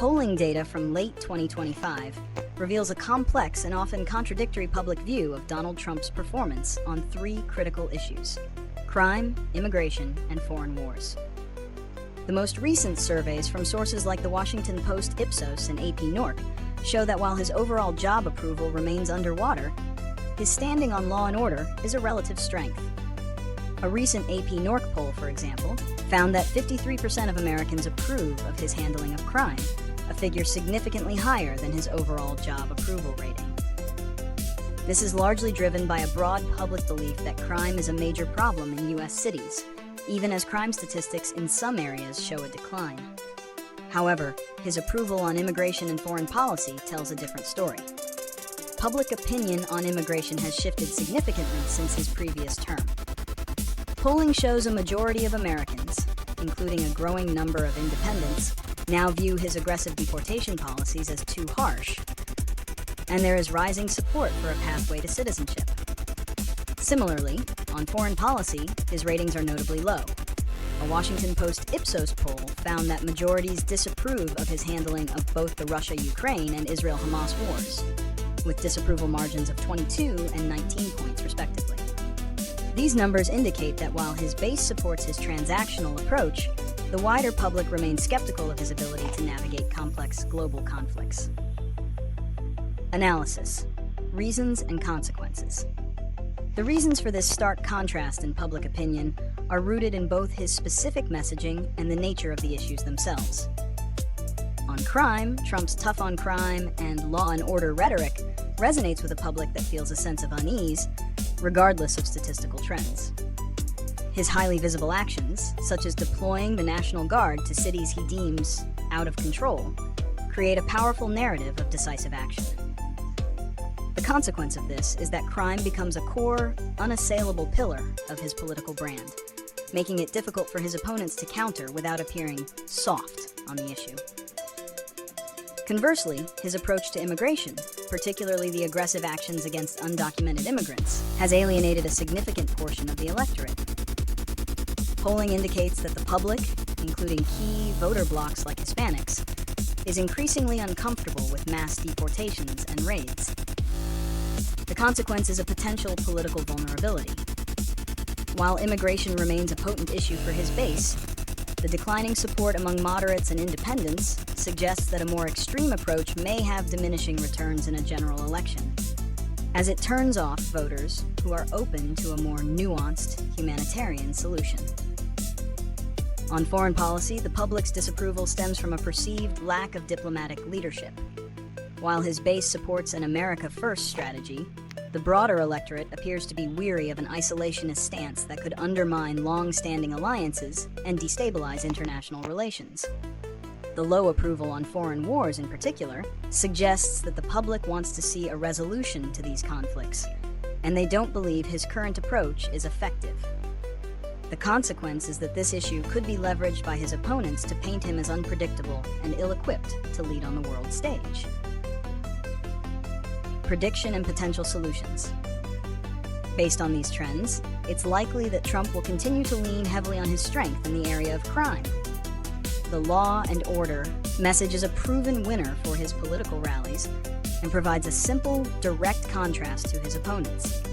Polling data from late 2025 reveals a complex and often contradictory public view of Donald Trump's performance on three critical issues: crime, immigration, and foreign wars. The most recent surveys from sources like the Washington Post, Ipsos, and AP Norc show that while his overall job approval remains underwater, his standing on law and order is a relative strength. A recent AP Norc poll, for example, found that 53% of Americans approve of his handling of crime, a figure significantly higher than his overall job approval rating. This is largely driven by a broad public belief that crime is a major problem in U.S. cities, even as crime statistics in some areas show a decline. However, his approval on immigration and foreign policy tells a different story. Public opinion on immigration has shifted significantly since his previous term. Polling shows a majority of Americans, including a growing number of independents, now view his aggressive deportation policies as too harsh, and there is rising support for a pathway to citizenship. Similarly, on foreign policy, his ratings are notably low. A Washington Post Ipsos poll found that majorities disapprove of his handling of both the Russia-Ukraine and Israel-Hamas wars, with disapproval margins of 22 and 19 points respectively. These numbers indicate that while his base supports his transactional approach, the wider public remains skeptical of his ability to navigate complex global conflicts. Analysis: reasons and consequences. The reasons for this stark contrast in public opinion are rooted in both his specific messaging and the nature of the issues themselves. On crime, Trump's tough on crime and law and order rhetoric resonates with a public that feels a sense of unease, regardless of statistical trends. His highly visible actions, such as deploying the National Guard to cities he deems out of control, create a powerful narrative of decisive action. The consequence of this is that crime becomes a core, unassailable pillar of his political brand, making it difficult for his opponents to counter without appearing soft on the issue. Conversely, his approach to immigration, particularly the aggressive actions against undocumented immigrants, has alienated a significant portion of the electorate. Polling indicates that the public, including key voter blocs like Hispanics, is increasingly uncomfortable with mass deportations and raids. The consequence is a potential political vulnerability. While immigration remains a potent issue for his base, the declining support among moderates and independents suggests that a more extreme approach may have diminishing returns in a general election, as it turns off voters who are open to a more nuanced humanitarian solution. On foreign policy, the public's disapproval stems from a perceived lack of diplomatic leadership. While his base supports an America First strategy, the broader electorate appears to be weary of an isolationist stance that could undermine long-standing alliances and destabilize international relations. The low approval on foreign wars in particular suggests that the public wants to see a resolution to these conflicts, and they don't believe his current approach is effective. The consequence is that this issue could be leveraged by his opponents to paint him as unpredictable and ill-equipped to lead on the world stage. Prediction and potential solutions. Based on these trends, it's likely that Trump will continue to lean heavily on his strength in the area of crime. The law and order message is a proven winner for his political rallies and provides a simple, direct contrast to his opponents.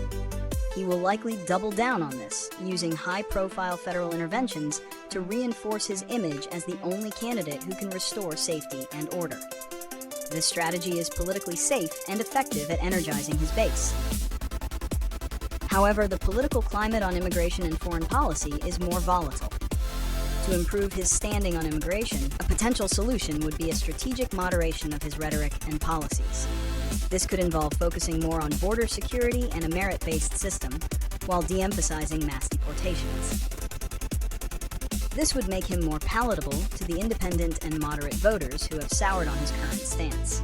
He will likely double down on this, using high-profile federal interventions to reinforce his image as the only candidate who can restore safety and order. This strategy is politically safe and effective at energizing his base. However, the political climate on immigration and foreign policy is more volatile. To improve his standing on immigration, a potential solution would be a strategic moderation of his rhetoric and policies. This could involve focusing more on border security and a merit-based system, while de-emphasizing mass deportations. This would make him more palatable to the independent and moderate voters who have soured on his current stance.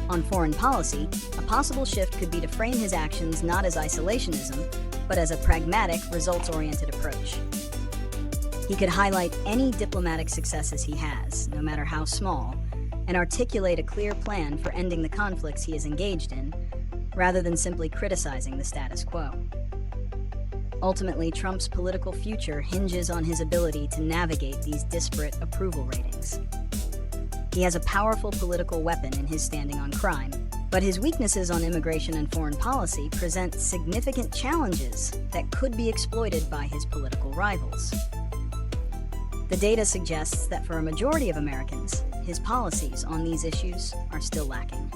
On foreign policy, a possible shift could be to frame his actions not as isolationism, but as a pragmatic, results-oriented approach. He could highlight any diplomatic successes he has, no matter how small, and articulate a clear plan for ending the conflicts he is engaged in, rather than simply criticizing the status quo. Ultimately, Trump's political future hinges on his ability to navigate these disparate approval ratings. He has a powerful political weapon in his standing on crime, but his weaknesses on immigration and foreign policy present significant challenges that could be exploited by his political rivals. The data suggests that for a majority of Americans, his policies on these issues are still lacking.